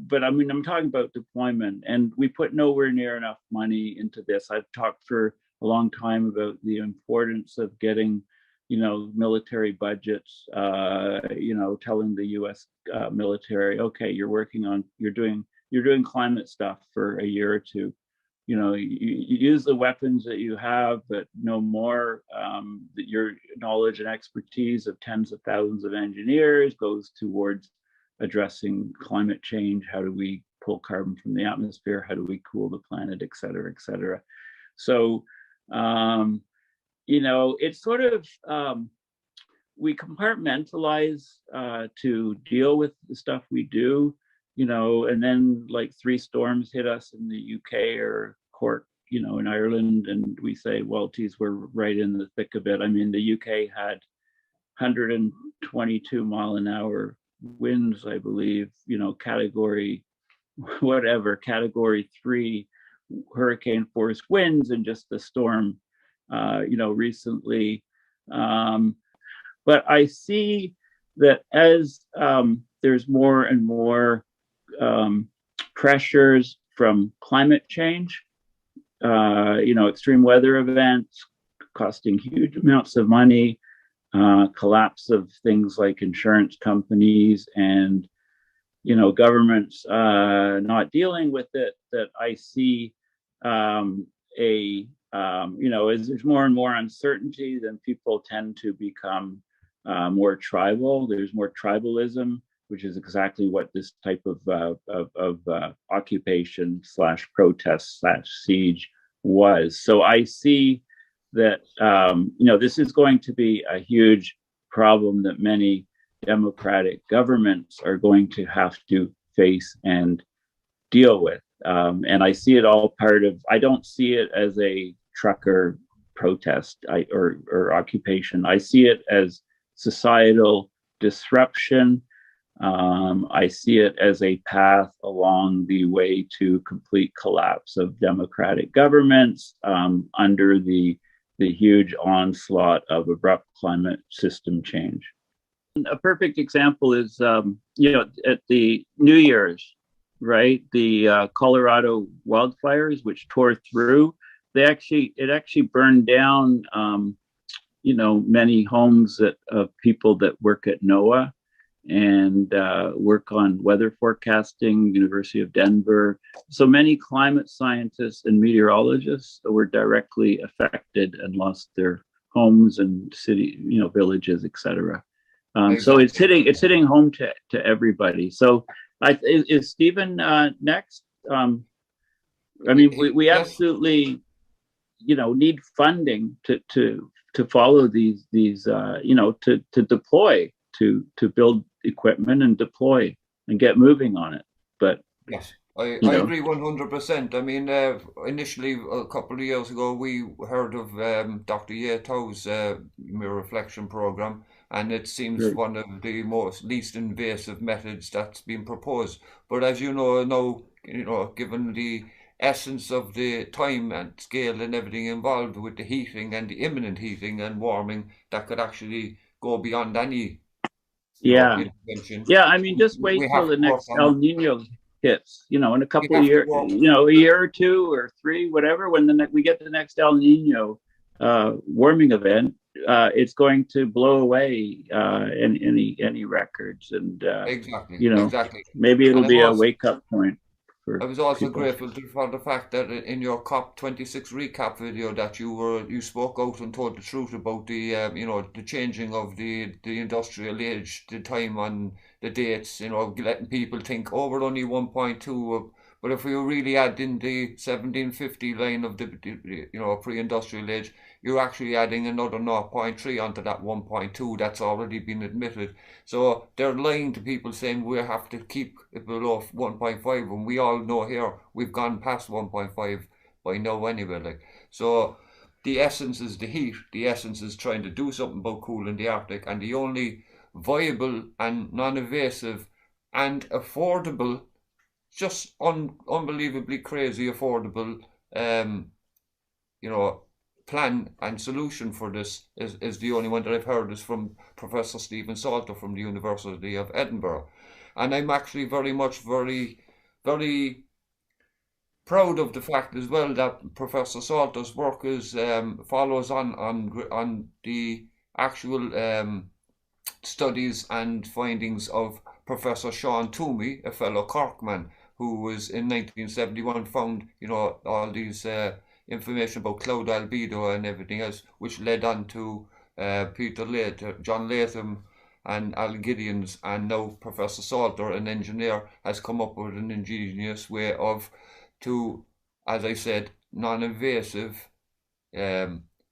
Speaker 4: but I mean, I'm talking about deployment, and we put nowhere near enough money into this. I've talked for a long time about the importance of getting, military budgets, telling the US military, okay, you're doing climate stuff for a year or two. You use the weapons that you have, but no more. That your knowledge and expertise of tens of thousands of engineers goes towards addressing climate change. How do we pull carbon from the atmosphere? How do we cool the planet, et cetera, et cetera? So, it's sort of, we compartmentalize to deal with the stuff we do. and then like 3 storms hit us in the UK or Cork, in Ireland, and we say, well, geez, we're right in the thick of it. I mean, the UK had 122 mile an hour winds, I believe, category 3 hurricane force winds, and just the storm, recently. But I see that as there's more and more pressures from climate change, extreme weather events costing huge amounts of money, collapse of things like insurance companies, and governments not dealing with it, that I see as there's more and more uncertainty, then people tend to become more tribal. There's more tribalism, which is exactly what this type of occupation / protest / siege was. So I see that this is going to be a huge problem that many democratic governments are going to have to face and deal with. And I see it all I don't see it as a trucker protest or occupation. I see it as societal disruption. I see it as a path along the way to complete collapse of democratic governments under the huge onslaught of abrupt climate system change. A perfect example is, at the New Year's, right? The Colorado wildfires, which tore through, it actually burned down, many homes of people that work at NOAA and work on weather forecasting, University of Denver. So many climate scientists and meteorologists were directly affected and lost their homes and city, villages, etc. So it's hitting home to everybody. So is Stephen next? I mean, we absolutely, need funding to follow these to deploy, to build equipment and deploy and get moving on it. But
Speaker 2: yes, I agree 100%. I mean, initially a couple of years ago, we heard of Dr. Yeto's mirror reflection program, and it seems one of the least invasive methods that's been proposed. But as you know, given the essence of the time and scale and everything involved with the heating and the imminent heating and warming, that could actually go beyond any intervention.
Speaker 4: Yeah, I mean, just wait till the next El Nino hits, in a couple of years, a year or 2 or 3, whatever, when we get the next El Nino warming event, it's going to blow away any records, and
Speaker 2: exactly.
Speaker 4: Maybe it'll be a wake-up point.
Speaker 2: I was also grateful for the fact that in your COP26 recap video that you spoke out and told the truth about the the changing of the industrial age, the time on the dates, letting people think, oh, we're only 1.2, but if we really add in the 1750 line of the pre-industrial age, you're actually adding another 0.3 onto that 1.2 that's already been admitted. So they're lying to people saying we have to keep it below 1.5, when we all know here we've gone past 1.5 by now anyway. So the essence is the heat. The essence is trying to do something about cooling the Arctic, and the only viable and non-invasive and affordable, just unbelievably crazy affordable, plan and solution for this is the only one that I've heard is from Professor Stephen Salter from the University of Edinburgh. And I'm actually very very proud of the fact as well that Professor Salter's work is follows on the actual studies and findings of Professor Sean Toomey, a fellow Corkman, who was in 1971 found all these information about cloud albedo and everything else, which led on to John Latham and Alan Gideons, and now Professor Salter, an engineer, has come up with an ingenious way of, as I said, non-invasive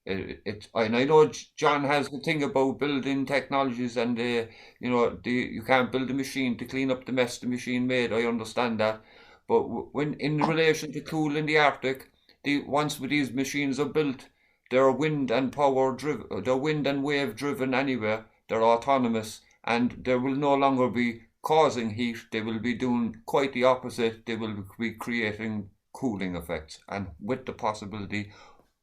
Speaker 2: and I know John has the thing about building technologies, and you can't build a machine to clean up the mess the machine made. I understand that, but when in relation to cooling the Arctic, once these machines are built, they're wind and power driven, they're wind and wave driven anyway. They're autonomous, and they will no longer be causing heat. They will be doing quite the opposite. They will be creating cooling effects, and with the possibility,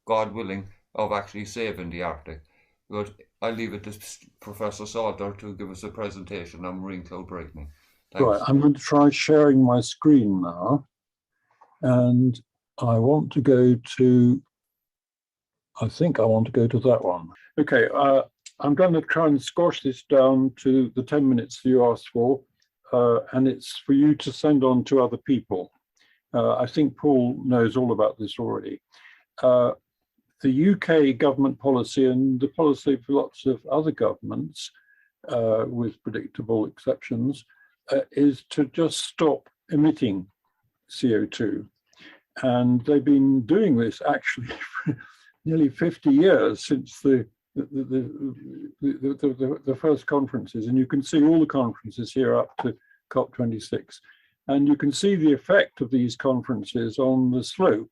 Speaker 2: God willing, of actually saving the Arctic. But I'll leave it to Professor Salter to give us a presentation on marine cloud brightening. Thanks.
Speaker 6: Right, I'm going to try sharing my screen now. And I want to go to, I think I want to go to that one. Okay, I'm going to try and squash this down to the 10 minutes you asked for, and it's for you to send on to other people. I think Paul knows all about this already. The UK government policy, and the policy of lots of other governments, with predictable exceptions, is to just stop emitting CO2. And they've been doing this actually for nearly 50 years since the first conferences. And you can see all the conferences here up to COP26. And you can see the effect of these conferences on the slope,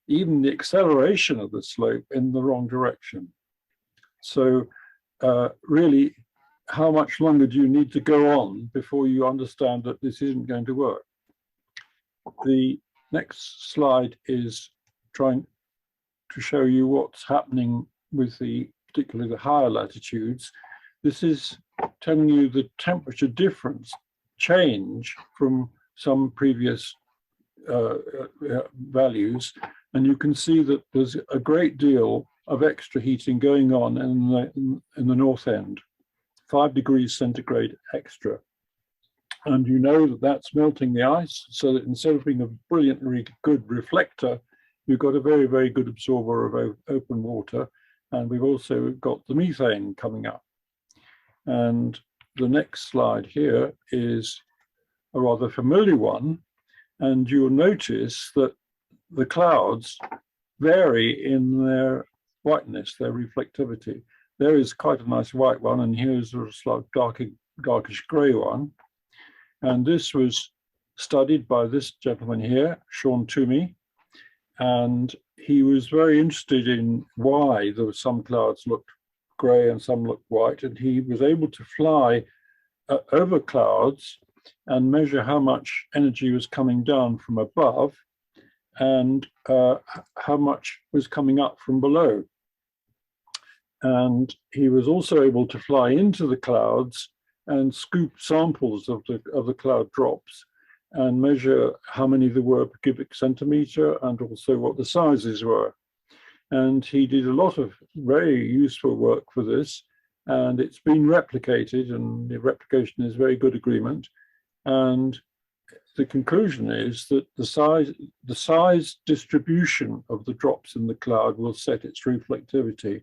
Speaker 6: even the acceleration of the slope in the wrong direction. So really, how much longer do you need to go on before you understand that this isn't going to work? The next slide is trying to show you what's happening with particularly the higher latitudes. This is telling you the temperature difference change from some previous values. And you can see that there's a great deal of extra heating going on in the north end, 5 degrees centigrade extra. And you know that that's melting the ice, so that instead of being a brilliantly good reflector, you've got a very, very good absorber of open water. And we've also got the methane coming up. And the next slide here is a rather familiar one. And you'll notice that the clouds vary in their whiteness, their reflectivity. There is quite a nice white one, and here's a slight darkish grey one. And this was studied by this gentleman here, Sean Toomey, and he was very interested in why there were some clouds looked grey and some looked white, and he was able to fly over clouds and measure how much energy was coming down from above and how much was coming up from below. And he was also able to fly into the clouds and scoop samples of the cloud drops and measure how many there were per cubic centimeter and also what the sizes were. And he did a lot of very useful work for this, and it's been replicated, and the replication is very good agreement. And the conclusion is that the size distribution of the drops in the cloud will set its reflectivity.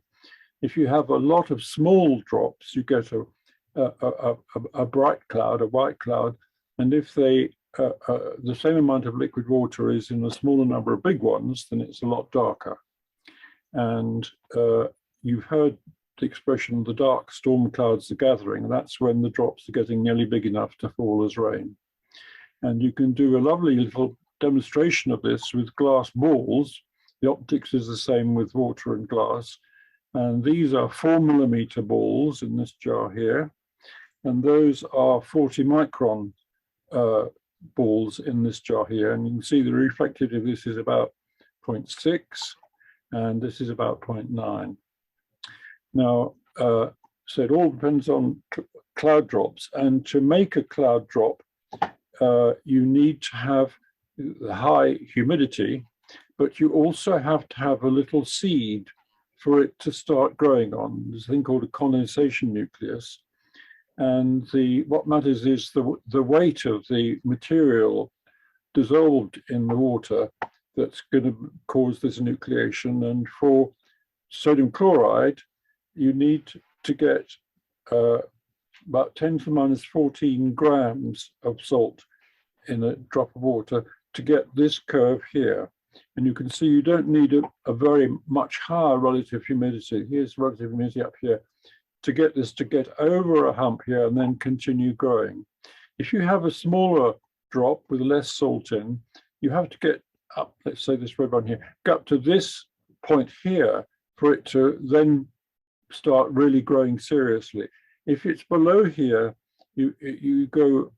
Speaker 6: If you have a lot of small drops, you get a bright cloud, a white cloud, and if the same amount of liquid water is in a smaller number of big ones, then it's a lot darker. And you've heard the expression, the dark storm clouds are gathering, and that's when the drops are getting nearly big enough to fall as rain. And you can do a lovely little demonstration of this with glass balls. The optics is the same with water and glass. And these are 4mm balls in this jar here. And those are 40 micron balls in this jar here. And you can see the reflectivity of this is about 0.6, and this is about 0.9. Now, so it all depends on cloud drops. And to make a cloud drop, you need to have high humidity, but you also have to have a little seed for it to start growing on. There's a thing called a condensation nucleus. And what matters is the weight of the material dissolved in the water that's going to cause this nucleation. And for sodium chloride, you need to get about 10 to the minus 14 grams of salt in a drop of water to get this curve here. And you can see you don't need a very much higher relative humidity. Here's relative humidity up here to get this to get over a hump here and then continue growing. If you have a smaller drop with less salt in, you have to get up, let's say this red one here, go up to this point here for it to then start really growing seriously. If it's below here, you go,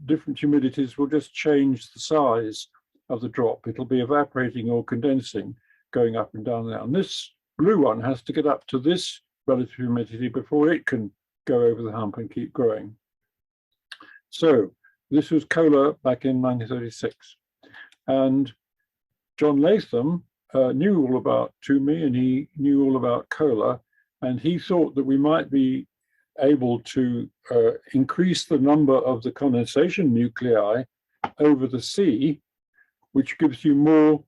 Speaker 6: different humidities will just change the size of the drop. It'll be evaporating or condensing, going up and down there. And this blue one has to get up to this relative humidity before it can go over the hump and keep growing. So this was Kohler back in 1936. And John Latham knew all about Toomey, and he knew all about Kohler, and he thought that we might be able to increase the number of the condensation nuclei over the sea, which gives you more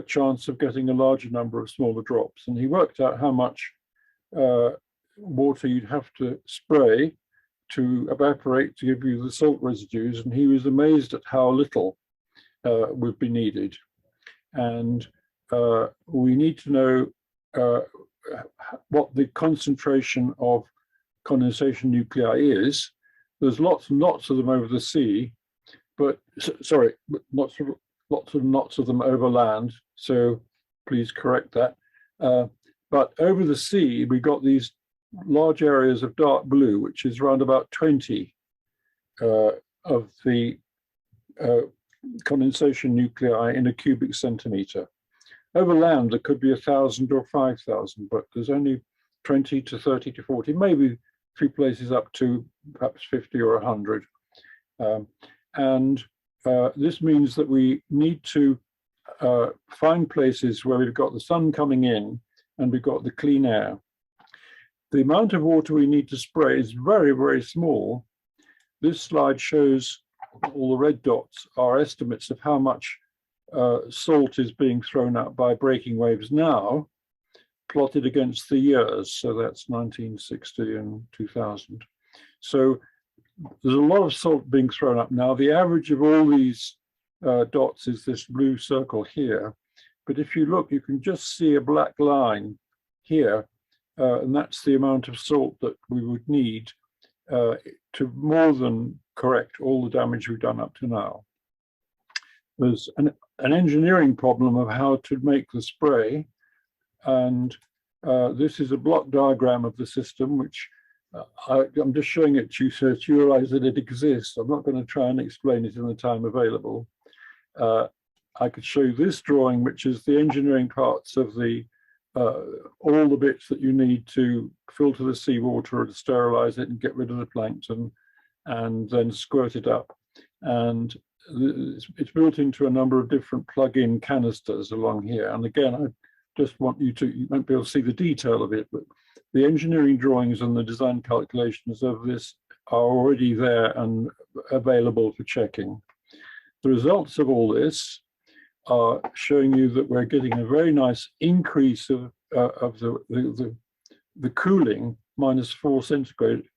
Speaker 6: chance of getting a larger number of smaller drops. And he worked out how much water you'd have to spray to evaporate to give you the salt residues, and he was amazed at how little would be needed. And we need to know what the concentration of condensation nuclei is. There's lots and lots of them over the sea, but sorry, lots and lots of them over land. So please correct that. But over the sea, we got these large areas of dark blue, which is around about 20 of the condensation nuclei in a cubic centimeter. Over land, there could be 1,000 or 5,000, but there's only 20 to 30 to 40, maybe a few places up to perhaps 50 or 100. This means that we need to find places where we've got the sun coming in and we've got the clean air. The amount of water we need to spray is very, very small. This slide shows all the red dots are estimates of how much salt is being thrown out by breaking waves now, plotted against the years. So that's 1960 and 2000. So there's a lot of salt being thrown up now. The average of all these dots is this blue circle here. But if you look, you can just see a black line here, and that's the amount of salt that we would need to more than correct all the damage we've done up to now. There's an engineering problem of how to make the spray, and this is a block diagram of the system, which I'm just showing it to you so that you realize that it exists. I'm not going to try and explain it in the time available. I could show you this drawing, which is the engineering parts of the all the bits that you need to filter the seawater, to sterilize it and get rid of the plankton, and then squirt it up. And it's built into a number of different plug-in canisters along here. And again, I just want you won't be able to see the detail of it, but the engineering drawings and the design calculations of this are already there and available for checking. The results of all this are showing you that we're getting a very nice increase of the cooling, -4 centigrade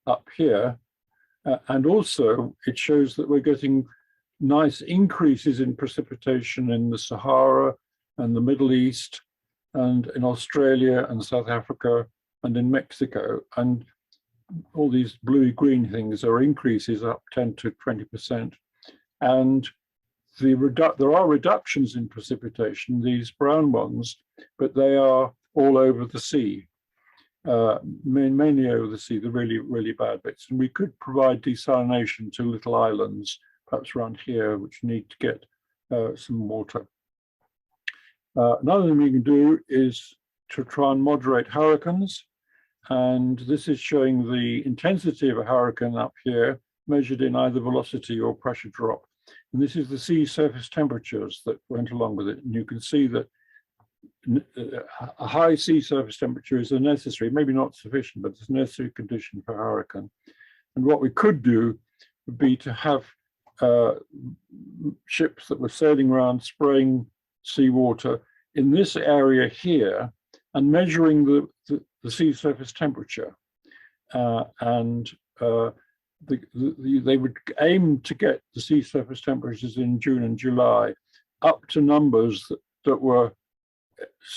Speaker 6: up here. And also it shows that we're getting nice increases in precipitation in the Sahara and the Middle East and in Australia and South Africa and in Mexico. And all these bluey-green things are increases up 10 to 20%. And there are reductions in precipitation, these brown ones, but they are all over the sea, mainly over the sea, the really, really bad bits. And we could provide desalination to little islands, perhaps around here, which need to get some water. Another thing we can do is to try and moderate hurricanes. And this is showing the intensity of a hurricane up here, measured in either velocity or pressure drop. And this is the sea surface temperatures that went along with it. And you can see that a high sea surface temperature is a necessary, maybe not sufficient, but it's a necessary condition for a hurricane. And what we could do would be to have ships that were sailing around spraying seawater in this area here and measuring the sea surface temperature. They would aim to get the sea surface temperatures in June and July up to numbers that were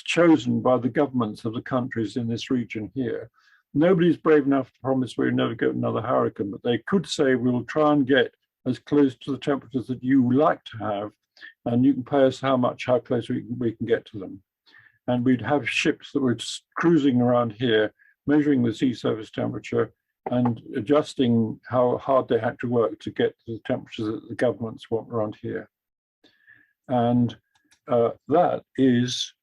Speaker 6: chosen by the governments of the countries in this region here. Nobody's brave enough to promise we'll never get another hurricane, but they could say we'll try and get as close to the temperatures that you like to have, and you can pay us how close we can get to them. And we'd have ships that were just cruising around here, measuring the sea surface temperature and adjusting how hard they had to work to get to the temperatures that the governments want around here. And that is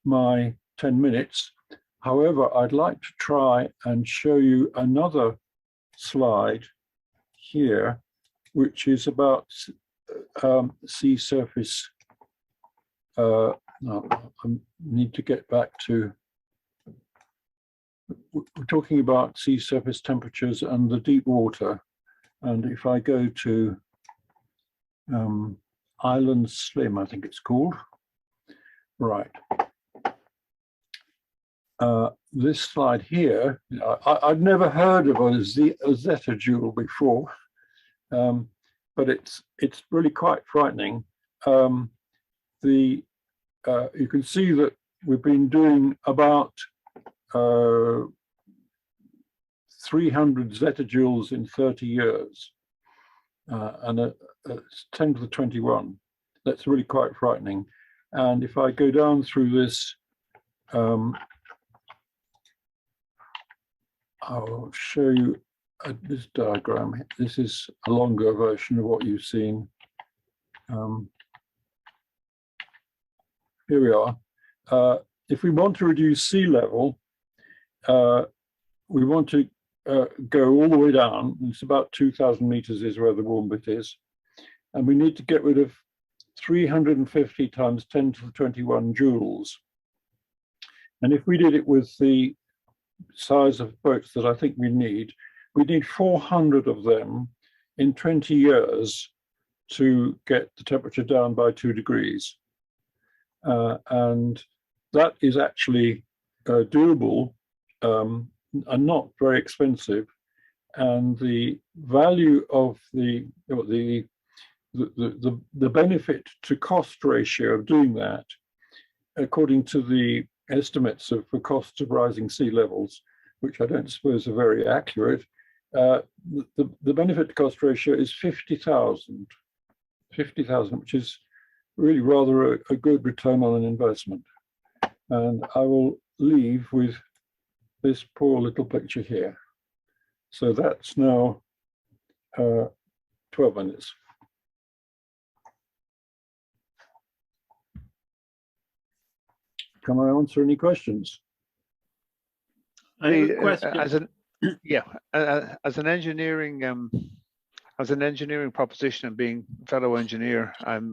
Speaker 6: my 10 minutes. However, I'd like to try and show you another slide here, which is about sea surface. No, I need to get back to, we're talking about sea surface temperatures and the deep water. And if I go to Island Slim, I think it's called. Right. This slide here, I'd never heard of a zeta-joule before, but it's really quite frightening. You can see that we've been doing about 300 zetajoules in 30 years, and it's 10 to the 21. That's really quite frightening. And if I go down through this, I'll show you this diagram. This is a longer version of what you've seen. Here we are. If we want to reduce sea level, we want to go all the way down. It's about 2,000 meters is where the warm bit is. And we need to get rid of 350 times 10 to the 21 joules. And if we did it with the size of boats that I think we need 400 of them in 20 years to get the temperature down by 2 degrees. And that is actually doable and not very expensive. And the value of the benefit to cost ratio of doing that, according to the estimates of the costs of rising sea levels, which I don't suppose are very accurate, the benefit to cost ratio is 50,000, which is really rather a good return on an investment. And I will leave with this poor little picture here. So that's now 12 minutes. Can I answer any questions?
Speaker 4: I have a question.
Speaker 1: As an engineering proposition and being a fellow engineer, I'm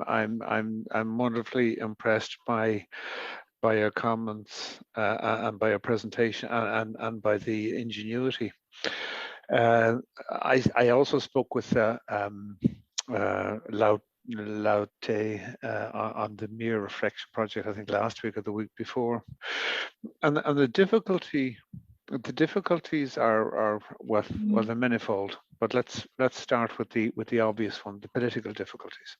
Speaker 1: wonderfully impressed by your comments and by your presentation and by the ingenuity. I also spoke with Laute on the Mere Reflection project, I think last week or the week before, and the difficulties are well they're manifold. But let's start with the obvious one, the political difficulties.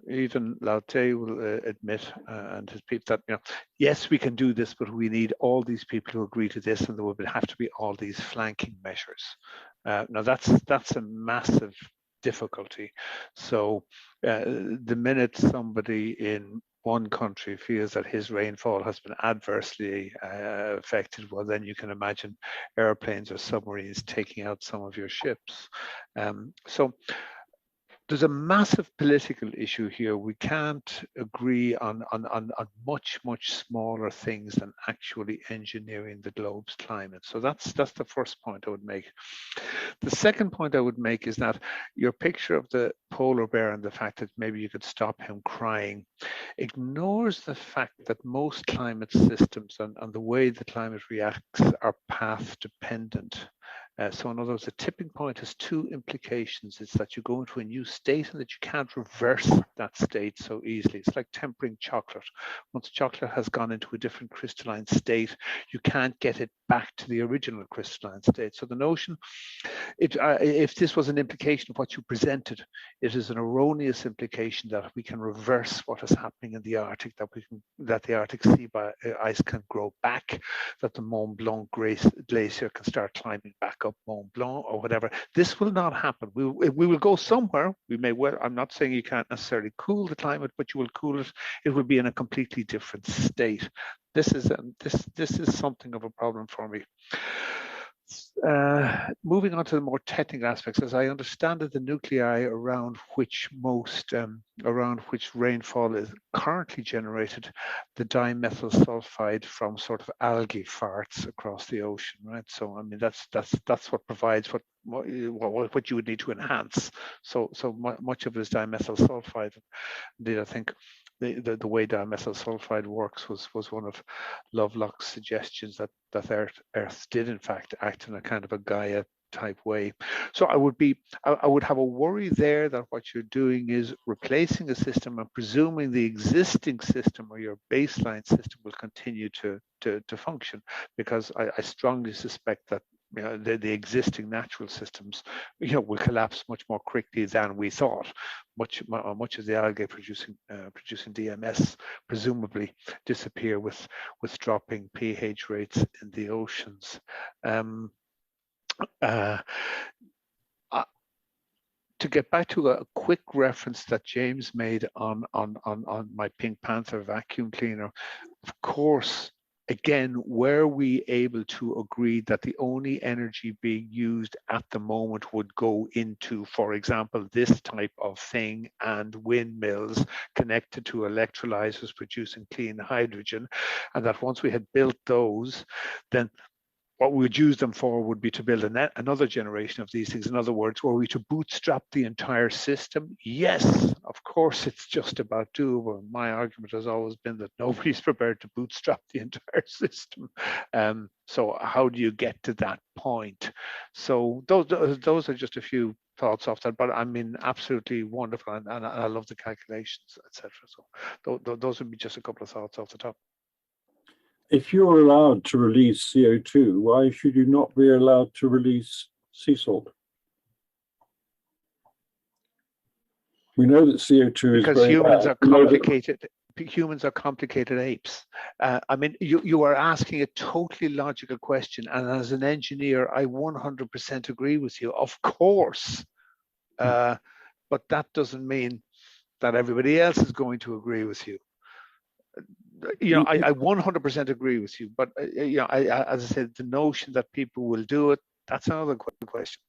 Speaker 1: Even Laute will admit, and his people, that yes, we can do this, but we need all these people who agree to this, and there will have to be all these flanking measures. Now that's a massive difficulty. So the minute somebody in one country feels that his rainfall has been adversely affected, well, then you can imagine airplanes or submarines taking out some of your ships. So there's a massive political issue here. We can't agree on much smaller things than actually engineering the globe's climate. So that's the first point I would make. The second point I would make is that your picture of the polar bear and the fact that maybe you could stop him crying ignores the fact that most climate systems and the way the climate reacts are path dependent. So in other words, the tipping point has two implications. It's that you go into a new state and that you can't reverse that state so easily. It's like tempering chocolate. Once chocolate has gone into a different crystalline state, you can't get it back to the original crystalline state. So the notion if this was an implication of what you presented, it is an erroneous implication that we can reverse what is happening in the Arctic, that the Arctic sea ice can grow back, that the Mont Blanc glacier can start climbing back up Mont Blanc or whatever. This will not happen. We will go somewhere. We may well. I'm not saying you can't necessarily cool the climate, but you will cool it. It will be in a completely different state. This is something of a problem for me. Moving on to the more technical aspects, as I understand it, the nuclei around which rainfall is currently generated, the dimethyl sulfide from sort of algae farts across the ocean, right? So I mean that's what provides what you would need to enhance. So much of it is dimethyl sulfide. Indeed, I think the way dimethyl sulfide works was one of Lovelock's suggestions that Earth did in fact act in a kind of a Gaia type way. So I would have a worry there that what you're doing is replacing a system and presuming the existing system or your baseline system will continue to function, because I strongly suspect that the existing natural systems will collapse much more quickly than we thought. Much of the algae producing DMS presumably disappear with dropping pH rates in the oceans. To get back to a quick reference that James made on my Pink Panther vacuum cleaner, of course, again, were we able to agree that the only energy being used at the moment would go into, for example, this type of thing and windmills connected to electrolyzers producing clean hydrogen, and that once we had built those, then what we would use them for would be to build another generation of these things. In other words, were we to bootstrap the entire system? Yes, of course, it's just about doable. My argument has always been that nobody's prepared to bootstrap the entire system. So how do you get to that point? So those are just a few thoughts off that, but I mean, absolutely wonderful, and I love the calculations, etc. So those would be just a couple of thoughts off the top.
Speaker 6: If you're allowed to release CO2, why should you not be allowed to release sea salt? We know that CO2 is
Speaker 1: because humans
Speaker 6: bad.
Speaker 1: are complicated. Humans are complicated apes. I mean, you are asking a totally logical question, and as an engineer, I 100% agree with you. Of course, but that doesn't mean that everybody else is going to agree with you. I 100% agree with you, but as I said, the notion that people will do it, that's another question.